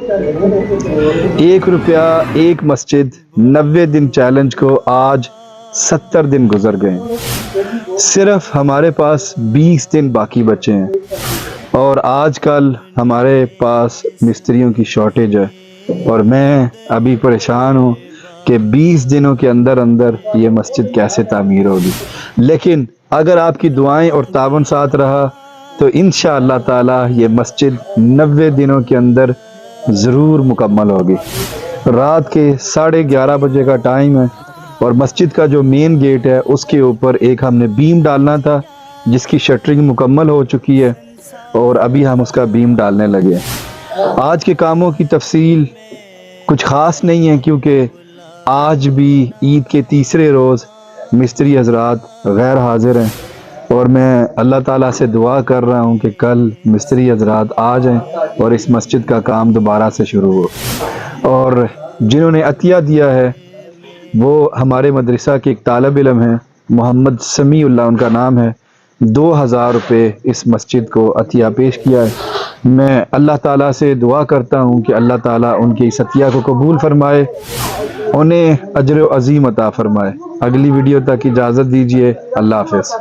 ₹1 ایک مسجد 90 دن چیلنج کو آج 70 دن گزر گئے ہیں۔ صرف ہمارے پاس 20 دن باقی بچے ہیں اور آج کل ہمارے پاس مستریوں کی شارٹیج ہے اور میں ابھی پریشان ہوں کہ 20 دنوں کے اندر یہ مسجد کیسے تعمیر ہوگی۔ لیکن اگر آپ کی دعائیں اور تعاون ساتھ رہا تو انشاءاللہ تعالی یہ مسجد 90 دنوں کے اندر ضرور مکمل ہوگی۔ رات کے 11:30 بجے کا ٹائم ہے اور مسجد کا جو مین گیٹ ہے اس کے اوپر ایک ہم نے بیم ڈالنا تھا جس کی شٹرنگ مکمل ہو چکی ہے اور ابھی ہم اس کا بیم ڈالنے لگے ہیں۔ آج کے کاموں کی تفصیل کچھ خاص نہیں ہے کیونکہ آج بھی عید کے تیسرے روز مستری حضرات غیر حاضر ہیں اور میں اللہ تعالیٰ سے دعا کر رہا ہوں کہ کل مستری حضرات آ جائیں اور اس مسجد کا کام دوبارہ سے شروع ہو۔ اور جنہوں نے عطیہ دیا ہے وہ ہمارے مدرسہ کے ایک طالب علم ہیں، محمد سمیع اللہ ان کا نام ہے، 2000 روپے اس مسجد کو عطیہ پیش کیا ہے۔ میں اللہ تعالیٰ سے دعا کرتا ہوں کہ اللہ تعالیٰ ان کی اس عطیہ کو قبول فرمائے، انہیں اجر و عظیم عطا فرمائے۔ اگلی ویڈیو تک اجازت دیجیے، اللہ حافظ۔